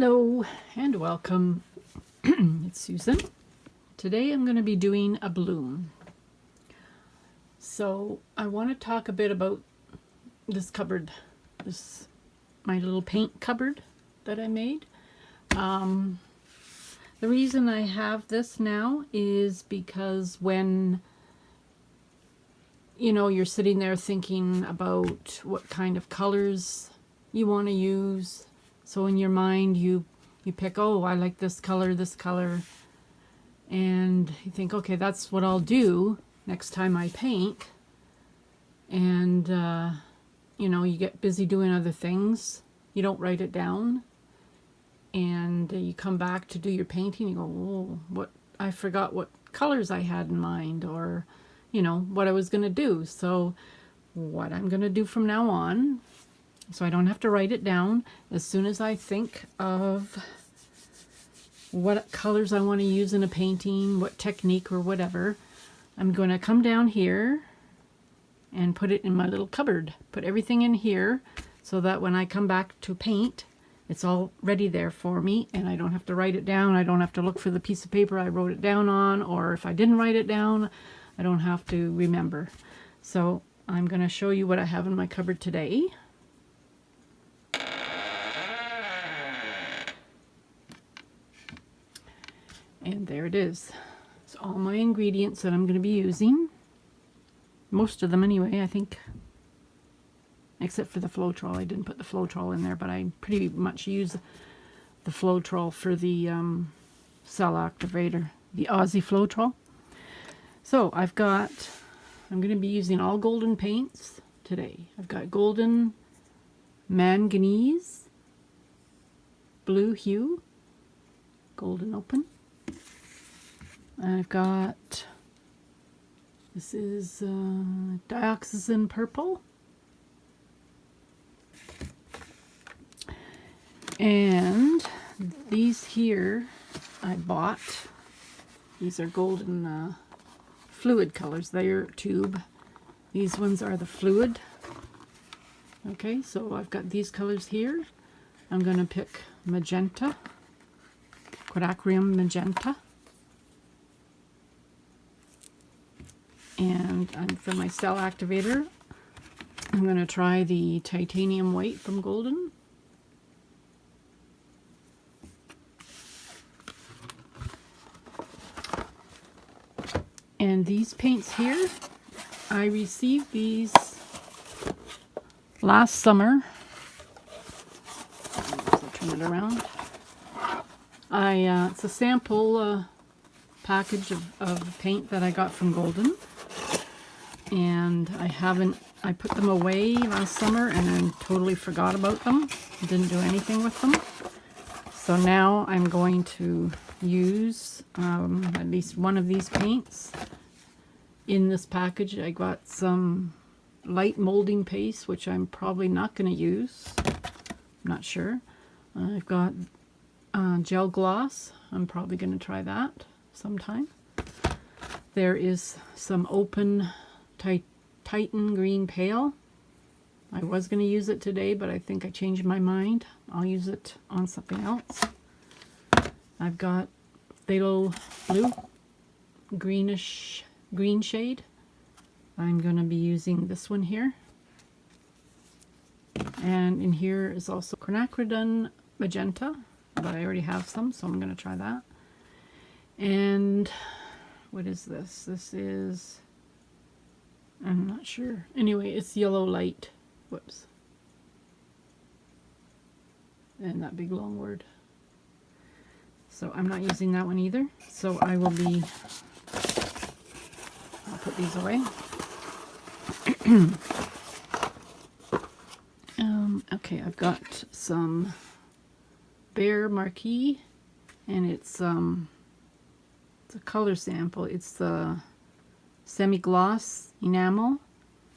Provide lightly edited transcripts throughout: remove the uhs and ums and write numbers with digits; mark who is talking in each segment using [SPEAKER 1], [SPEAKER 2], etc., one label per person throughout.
[SPEAKER 1] Hello and welcome. It's Susan. Today I'm going to be doing a bloom. So I want to talk a bit about this cupboard, my little paint cupboard that I made. The reason I have this now is because when you're sitting there thinking about what kind of colors you want to use. So in your mind you pick, oh, I like this color, and you think, okay, that's what I'll do next time I paint. And you get busy doing other things. You don't write it down, and you come back to do your painting. You go, oh, I forgot what colors I had in mind, or what I was going to do. So what I'm going to do from now on, so I don't have to write it down, as soon as I think of what colors I want to use in a painting, what technique or whatever, I'm going to come down here and put it in my little cupboard. Put everything in here so that when I come back to paint, it's all ready there for me, and I don't have to write it down. I don't have to look for the piece of paper I wrote it down on, or if I didn't write it down, I don't have to remember. So I'm going to show you what I have in my cupboard today. And there it is. It's all my ingredients that I'm going to be using. Most of them anyway, I think. Except for the Floetrol. I didn't put the Floetrol in there, but I pretty much use the Floetrol for the cell activator, the Aussie Floetrol. So I'm going to be using all golden paints today. I've got golden manganese, blue hue, golden open. I've got, this is dioxazine purple, and these here I bought. These are golden fluid colors. They're tube. These ones are the fluid. Okay, so I've got these colors here. I'm going to pick magenta, quadacryum magenta. And for my cell activator, I'm going to try the titanium white from Golden. And these paints here, I received these last summer. I'll turn it around. It's a sample package of paint that I got from Golden, and I put them away last summer and then totally forgot about them. I didn't do anything with them. So now I'm going to use at least one of these paints. In this package I got some light molding paste, which I'm probably not going to use. I'm not sure. I've got gel gloss. I'm probably going to try that sometime. There is some open Titan green pale. I was going to use it today, but I think I changed my mind. I'll use it on something else. I've got phthalo blue, green shade. I'm going to be using this one here. And in here is also quinacridone magenta, but I already have some, so I'm going to try that. And what is this? This is, I'm not sure. Anyway, it's yellow light. Whoops. And that big long word. So I'm not using that one either. So I'll put these away. Okay, I've got some Behr Marquee, and it's a color sample. It's the semi-gloss enamel,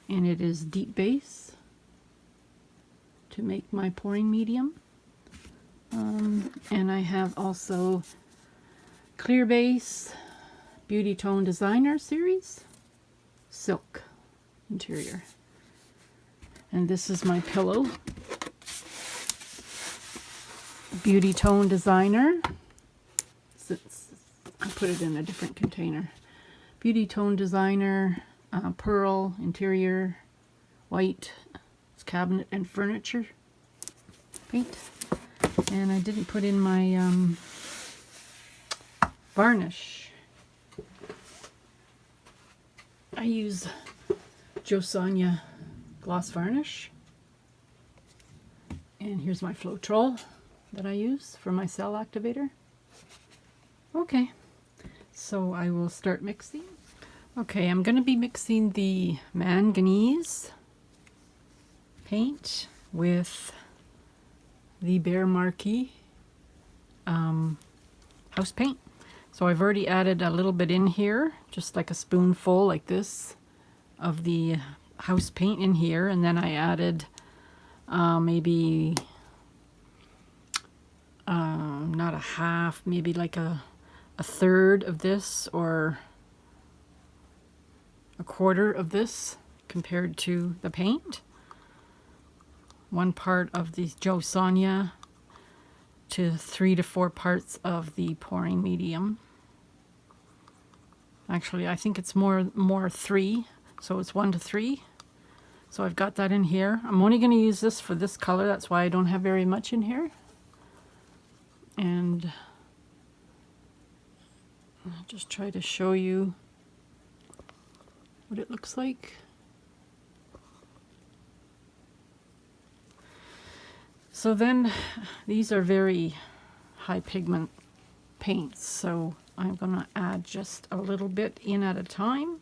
[SPEAKER 1] and it is deep base to make my pouring medium. And I have also Clear Base Beauty Tone Designer Series Silk Interior. And this is my pillow. Beauty Tone Designer. I put it in a different container. Beauty Tone Designer, pearl, interior, white, it's cabinet and furniture paint. And I didn't put in my varnish. I use JoSonia gloss varnish. And here's my Floetrol that I use for my cell activator. Okay, so I will start mixing. Okay, I'm going to be mixing the manganese paint with the Behr Marquee house paint. So I've already added a little bit in here, just like a spoonful like this of the house paint in here, and then I added maybe not a half, maybe like a third of this or a quarter of this compared to the paint. 1 part of the JoSonia to 3 to 4 parts of the pouring medium. Actually, I think it's more 3, so it's 1 to 3. So I've got that in here. I'm only going to use this for this color, that's why I don't have very much in here. And I'll just try to show you what it looks like. So then, these are very high pigment paints, so I'm going to add just a little bit in at a time.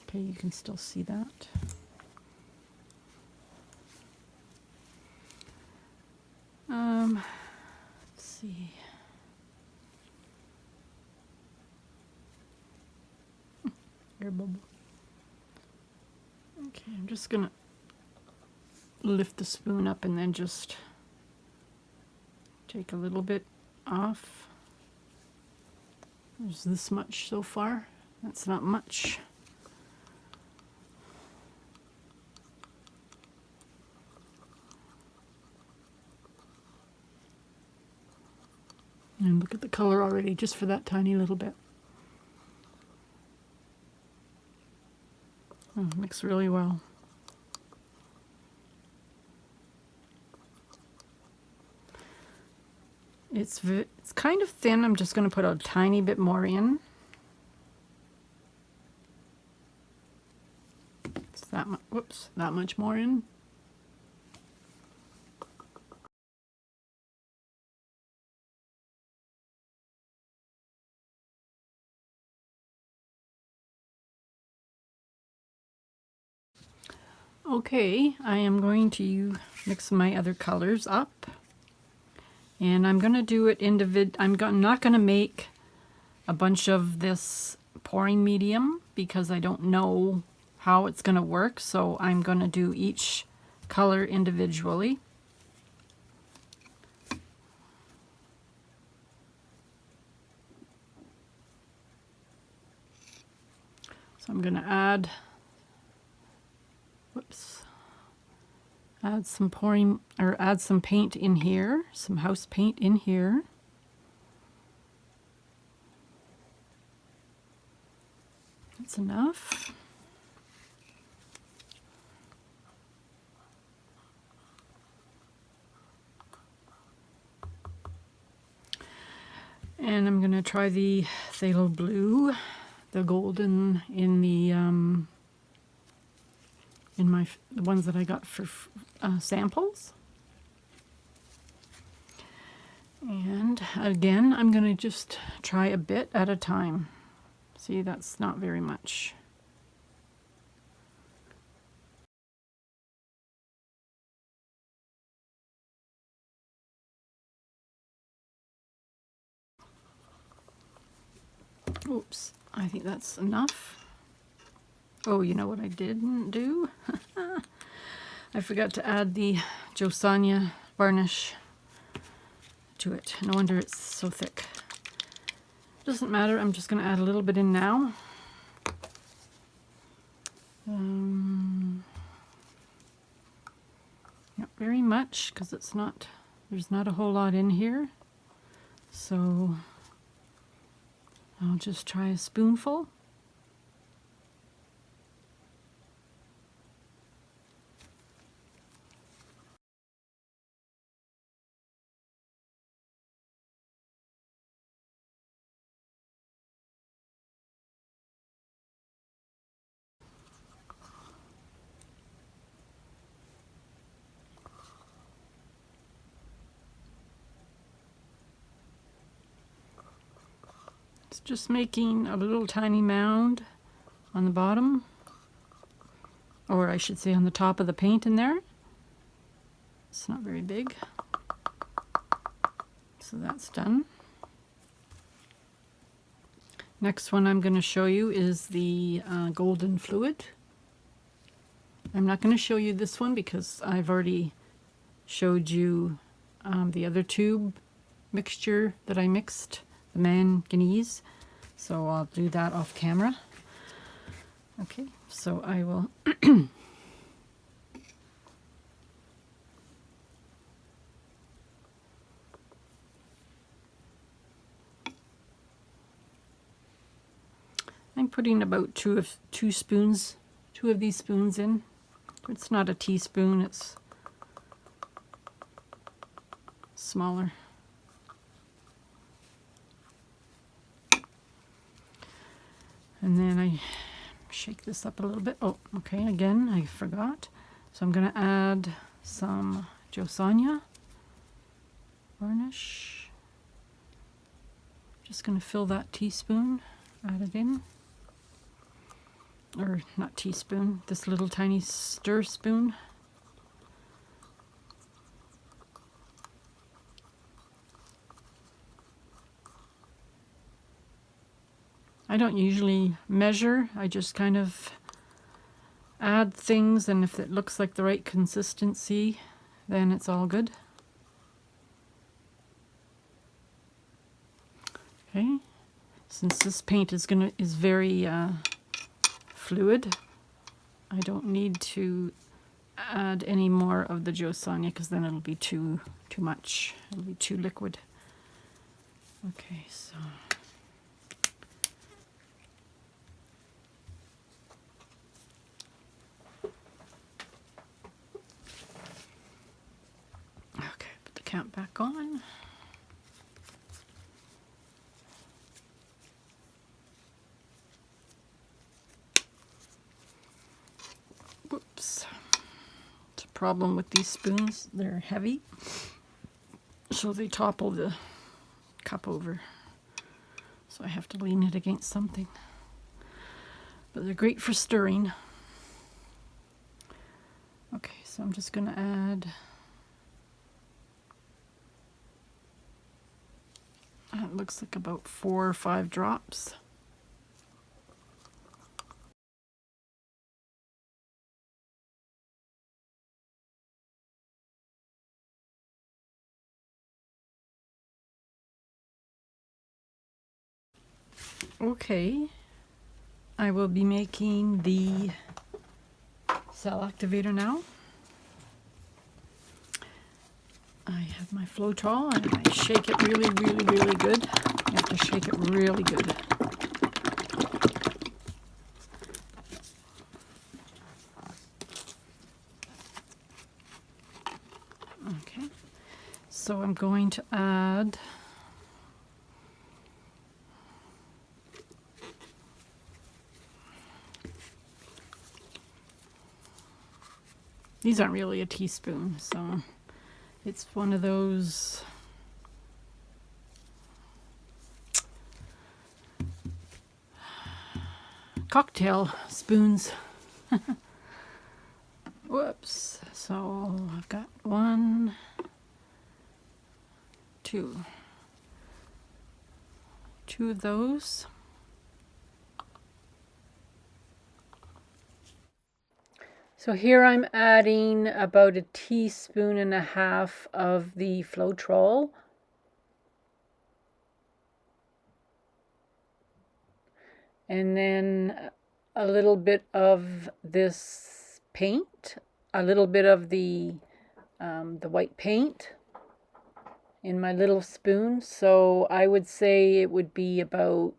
[SPEAKER 1] Okay, you can still see that. Let's see. Air bubble. Okay, I'm just gonna lift the spoon up and then just take a little bit off. There's this much so far. That's not much. And look at the color already, just for that tiny little bit. Oh, mixed really well. It's kind of thin. I'm just going to put a tiny bit more in. It's that much. Whoops, that much more in. Okay, I am going to mix my other colors up, and I'm going to do it I'm not going to make a bunch of this pouring medium because I don't know how it's going to work, so I'm going to do each color individually. So I'm going to add add some add some paint in here, some house paint in here. That's enough. And I'm going to try the phthalo blue, the golden in the the ones that I got for samples. And again, I'm going to just try a bit at a time. See, that's not very much. Oops, I think that's enough. Oh, you know what I didn't do? I forgot to add the JoSonia varnish to it. No wonder it's so thick. Doesn't matter, I'm just going to add a little bit in now. very much because it's not, there's not a whole lot in here. So I'll just try a spoonful. It's just making a little tiny mound on the bottom, or I should say on the top of the paint in there. It's not very big. So that's done. Next one I'm going to show you is the golden fluid. I'm not going to show you this one because I've already showed you the other tube mixture that I mixed, the manganese. So I'll do that off camera. Okay, so I will I'm putting about two of these spoons in. It's not a teaspoon, it's smaller. And then I shake this up a little bit. Oh, okay, again, I forgot. So I'm going to add some JoSonia varnish. Just going to fill that teaspoon, add it in. Or not teaspoon, this little tiny stir spoon. I don't usually measure, I just kind of add things, and if it looks like the right consistency, then it's all good. Okay, since this paint is very fluid, I don't need to add any more of the JoSonia because then it'll be too much. It'll be too liquid. Okay, so okay, put the cap back on. Whoops. It's a problem with these spoons. They're heavy, so they topple the cup over. So I have to lean it against something. But they're great for stirring. Okay, so I'm just going to add it looks like about 4 or 5 drops. Okay, I will be making the cell activator now. I have my Floetrol and I shake it really good. You have to shake it really good. Okay, so I'm going to add these aren't really a teaspoon, so it's one of those cocktail spoons. Whoops. So I've got 1, 2 of those. So here I'm adding about 1.5 teaspoons of the Floetrol. And then a little bit of this paint, a little bit of the the white paint in my little spoon. So I would say it would be about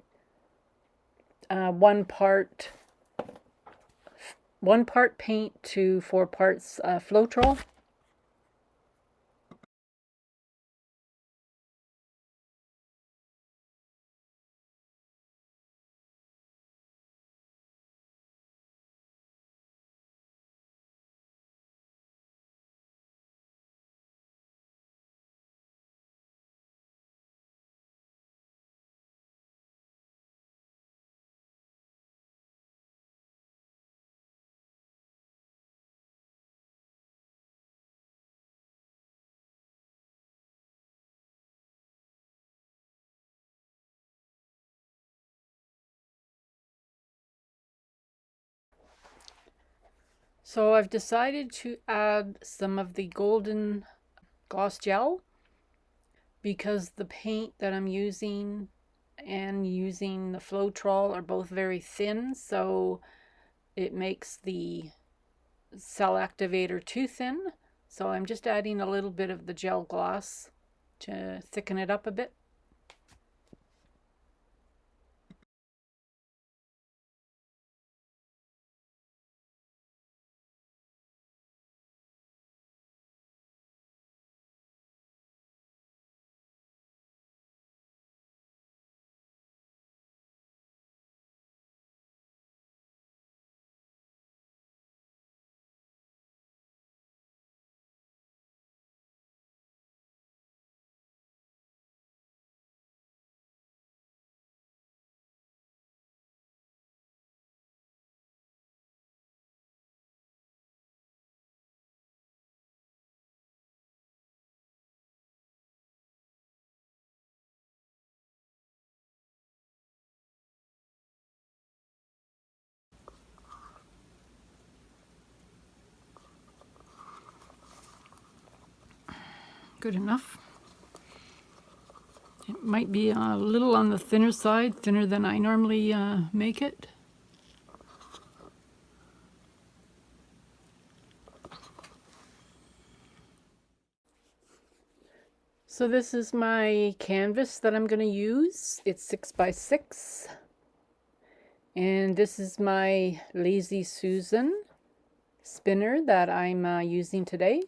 [SPEAKER 1] 1 part paint to 4 parts Floetrol. So I've decided to add some of the golden gloss gel because the paint that I'm using and using the Floetrol are both very thin, so it makes the cell activator too thin. So I'm just adding a little bit of the gel gloss to thicken it up a bit. Good enough. It might be a little on the thinner side, thinner than I normally make it. So this is my canvas that I'm going to use. It's 6x6. And this is my Lazy Susan spinner that I'm using today.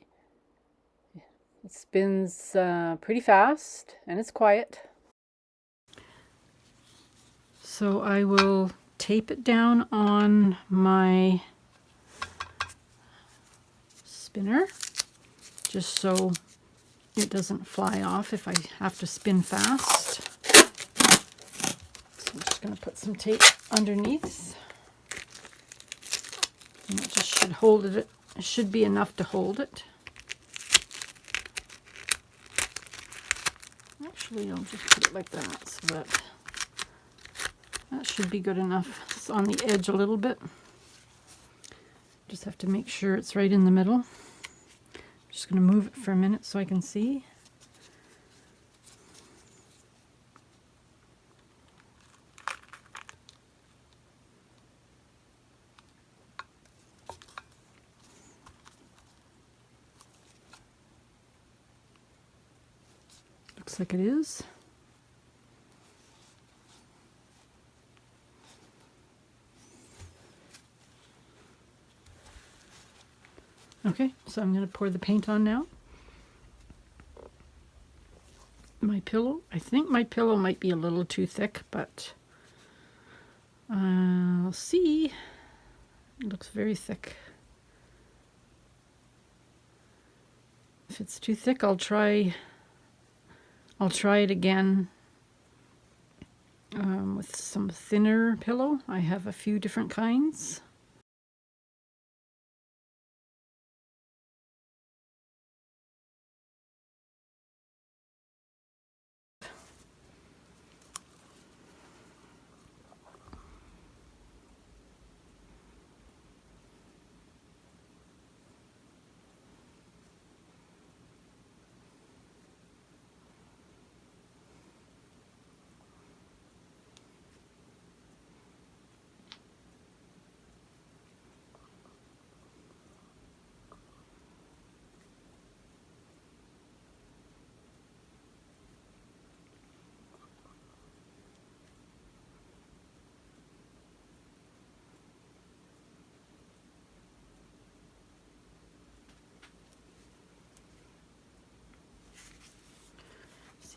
[SPEAKER 1] It spins pretty fast and it's quiet. So I will tape it down on my spinner just so it doesn't fly off if I have to spin fast. So I'm just going to put some tape underneath. And it just should hold it. It should be enough to hold it. Actually, I'll just put it like that so that should be good enough. It's on the edge a little bit. Just have to make sure it's right in the middle. I'm just going to move it for a minute so I can see. Looks like it is. Okay, so I'm going to pour the paint on now. My pillow, I think my pillow might be a little too thick, but I'll see. It looks very thick. If it's too thick, I'll try it again with some thinner pillow. I have a few different kinds.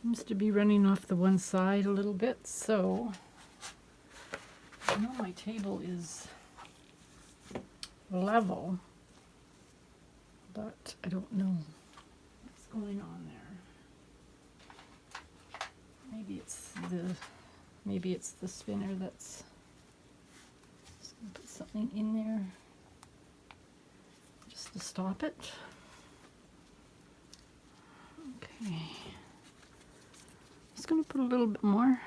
[SPEAKER 1] Seems to be running off the one side a little bit, so I know my table is level, but I don't know what's going on there. Maybe it's the spinner that's just gonna put something in there just to stop it. Okay. Just gonna put a little bit more.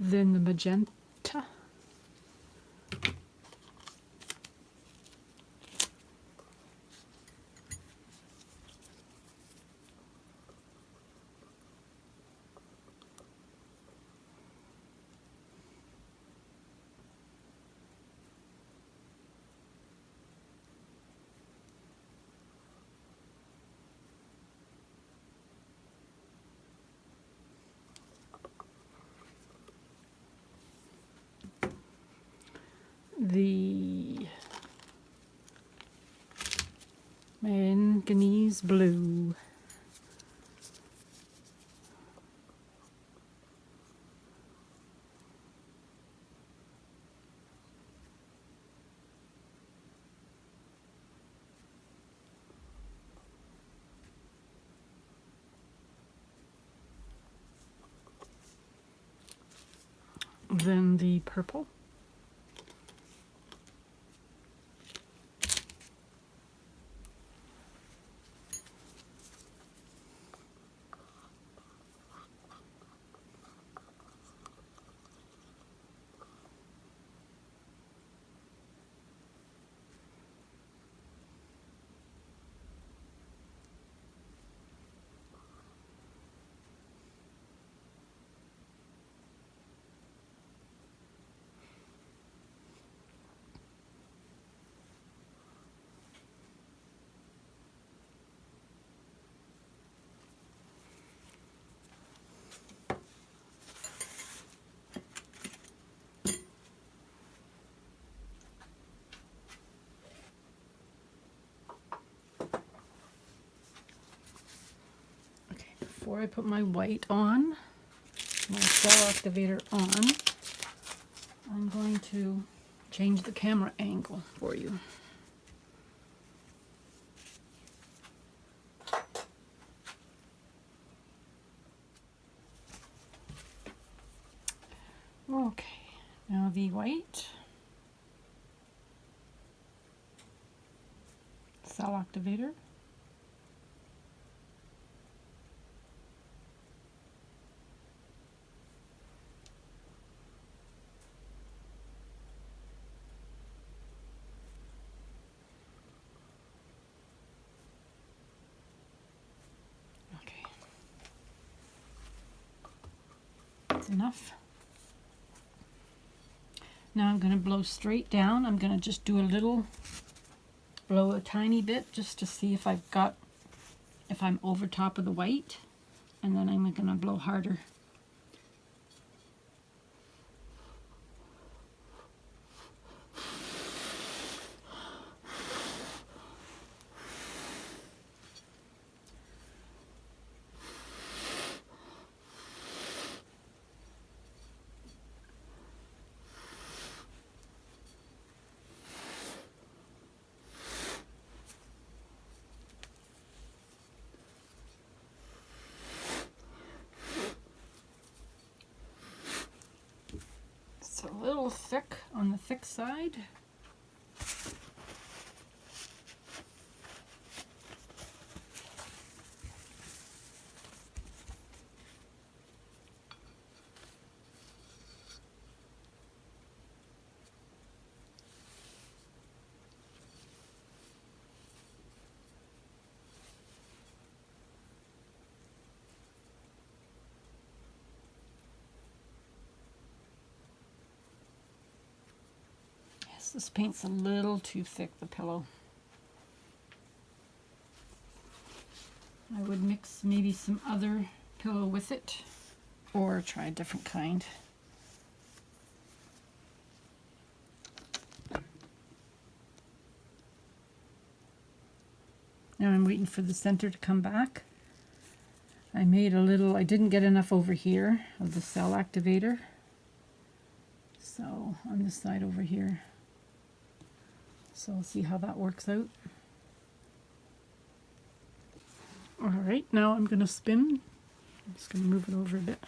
[SPEAKER 1] Then the magenta. The manganese blue. Then the purple. Before I put my white on, my cell activator on, I'm going to change the camera angle for you. Okay, now the white cell activator. Enough. Now I'm going to blow straight down. I'm going to just do a little, blow a tiny bit just to see if I'm over top of the white, and then I'm going to blow harder. It's a little thick on the thick side. This paint's a little too thick, the pillow. I would mix maybe some other pillow with it, or try a different kind. Now I'm waiting for the center to come back. I made a little, I didn't get enough over here of the cell activator. So on this side over here. So we'll see how that works out. Alright, now I'm going to spin. I'm just going to move it over a bit.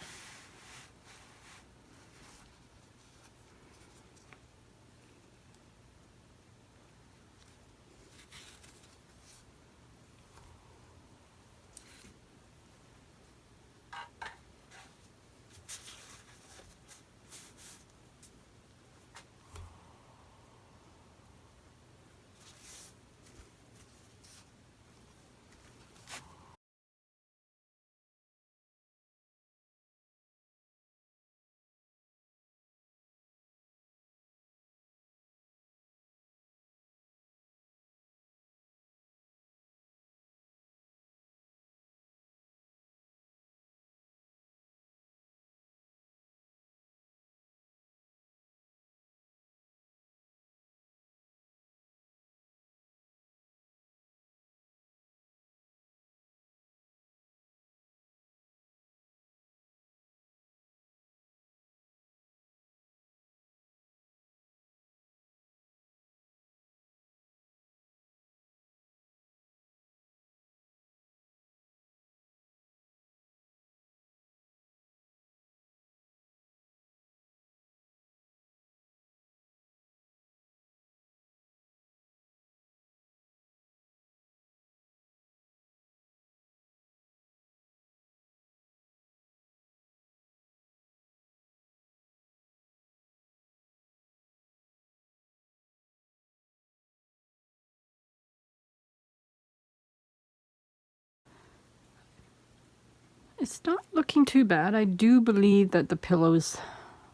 [SPEAKER 1] It's not looking too bad. I do believe that the pillow's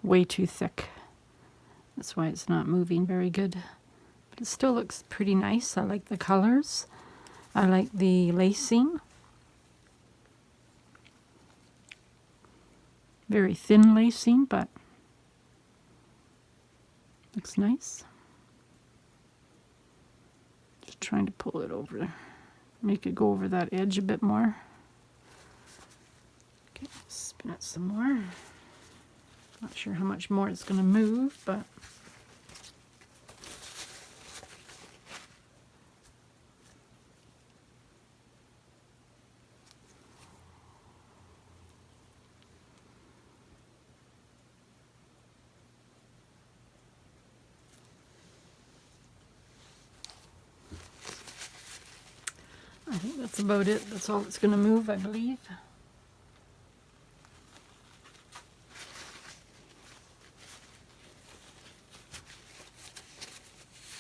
[SPEAKER 1] way too thick. That's why it's not moving very good. But it still looks pretty nice. I like the colors. I like the lacing. Very thin lacing, but looks nice. Just trying to pull it over, make it go over that edge a bit more. Okay, spin it some more. Not sure how much more it's going to move, but I think that's about it. That's all it's going to move, I believe.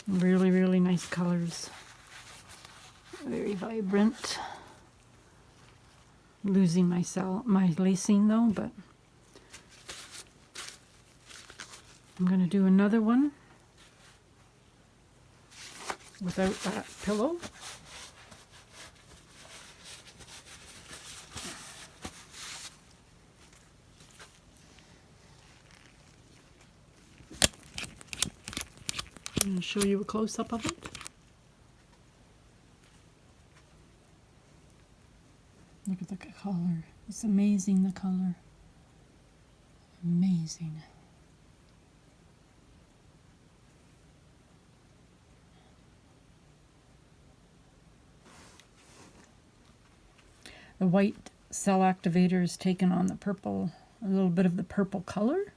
[SPEAKER 1] Really, really nice colors. Very vibrant. Losing my lacing though, but I'm going to do another one without that pillow. I'm going to show you a close-up of it. Look at the color. It's amazing, the color. Amazing. The white cell activator is taken on the purple, a little bit of the purple color.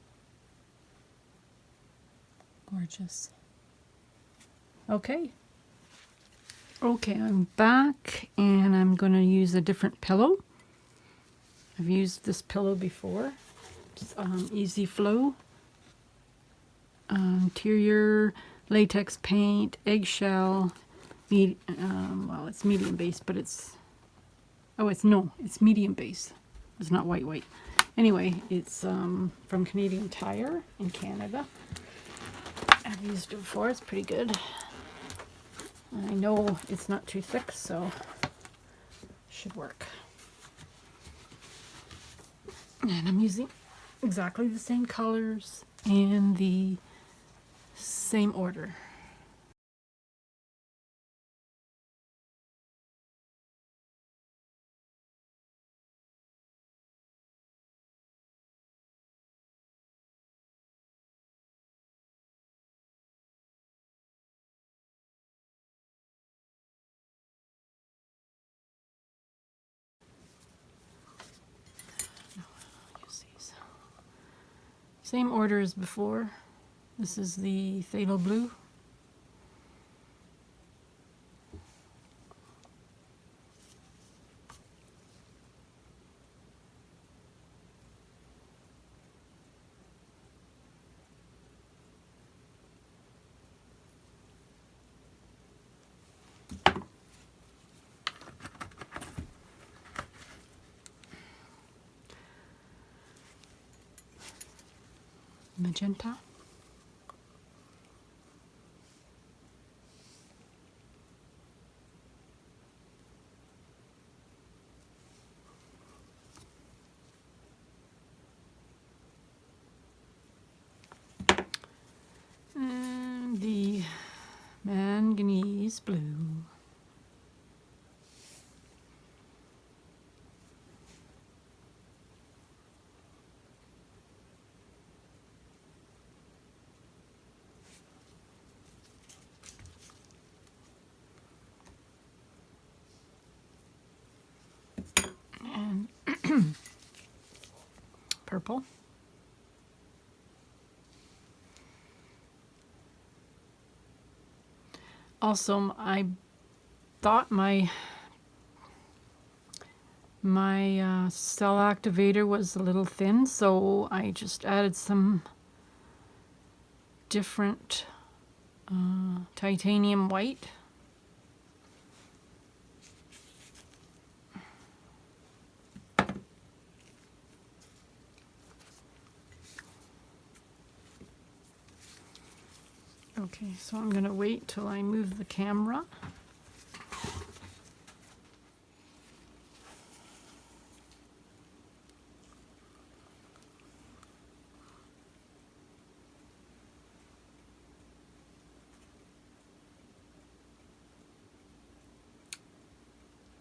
[SPEAKER 1] Gorgeous. Okay. Okay, I'm back and I'm going to use a different pillow. I've used this pillow before. It's Easy Flow. Interior, latex paint, eggshell. Well, it's medium base, but it's... Oh, it's medium base. It's not white. Anyway, it's from Canadian Tire in Canada. I've used it before. It's pretty good. I know it's not too thick, so should work. And I'm using exactly the same colors and the same order. Same order as before. This is the phthalo blue. Magenta. And the manganese blue. And purple. Also, I thought my cell activator was a little thin, so I just added some different titanium white. Okay, so I'm going to wait till I move the camera.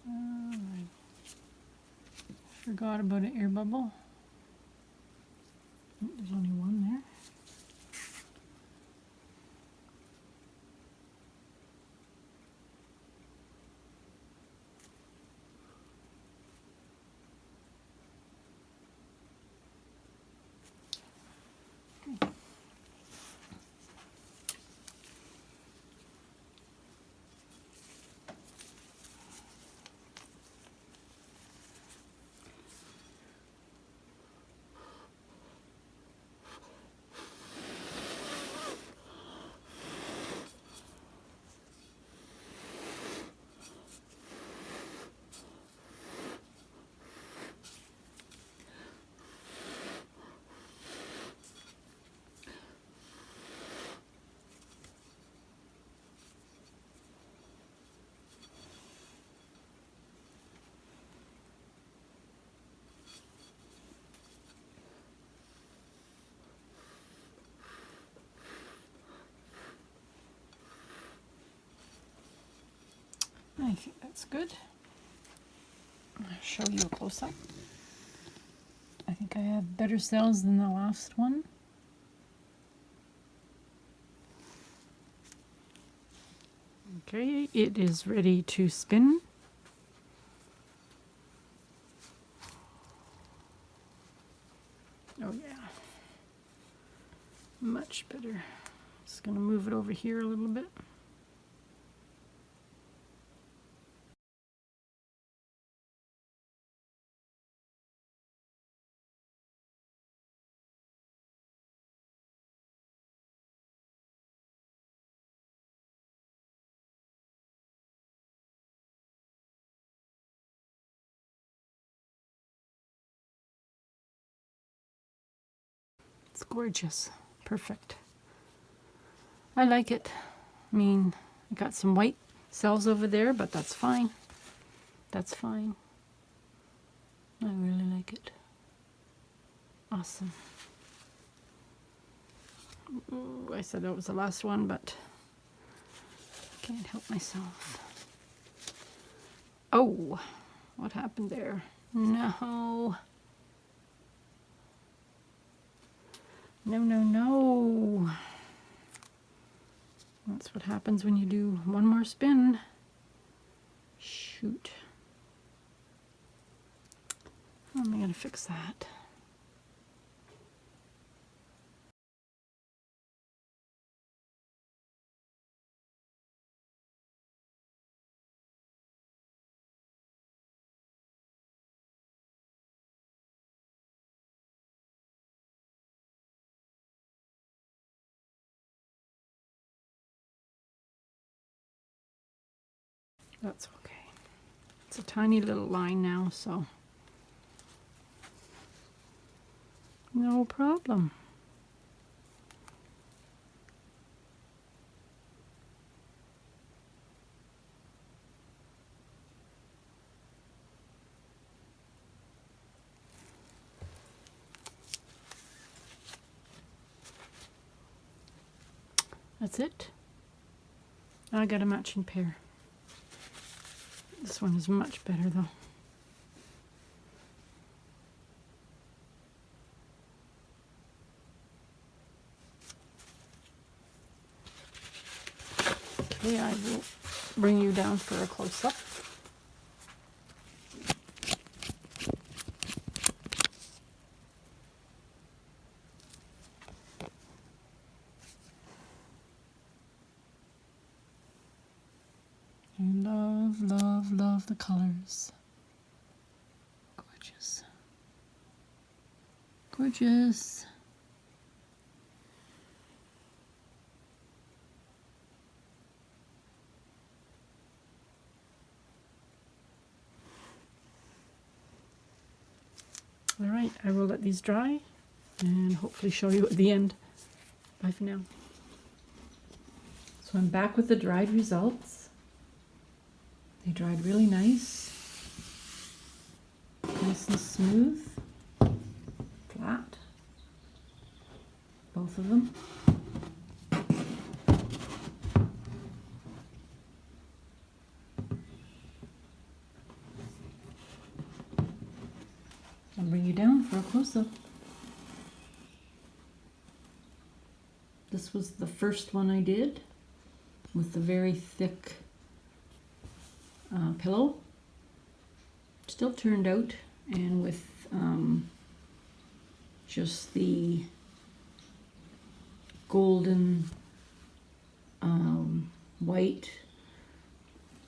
[SPEAKER 1] I forgot about an air bubble. Oh, there's only one there. I think that's good. I'll show you a close-up. I think I have better cells than the last one. Okay, it is ready to spin. Oh yeah, much better. Just gonna move it over here a little bit. It's gorgeous. Perfect. I like it. I mean, I got some white cells over there, but that's fine. That's fine. I really like it. Awesome. Ooh, I said that was the last one, but I can't help myself. Oh, what happened there? No. No, no, no. That's what happens when you do one more spin. Shoot. How am I going to fix that? That's okay. It's a tiny little line now, so no problem. That's it. I got a matching pair. This one is much better though. Okay, I will bring you down for a close-up. I love, love, love the colors. Gorgeous. Gorgeous. All right, I will let these dry and hopefully show you at the end. Bye for now. So I'm back with the dried results. They dried really nice. Nice and smooth. Flat. Both of them. I'll bring you down for a close-up. This was the first one I did with the very thick pillow. Still turned out, and with just the golden white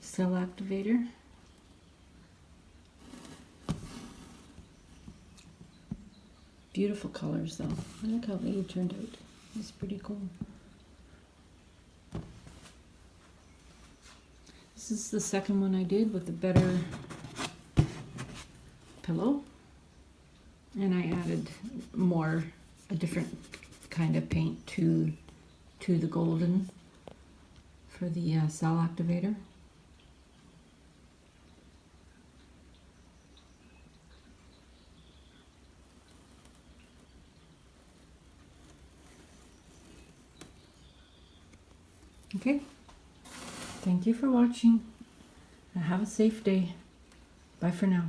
[SPEAKER 1] cell activator. Beautiful colors though. Look how they turned out. It's pretty cool. This is the second one I did with the better pillow. And I added a different kind of paint to the golden for the cell activator. Okay, thank you for watching. Have a safe day. Bye for now.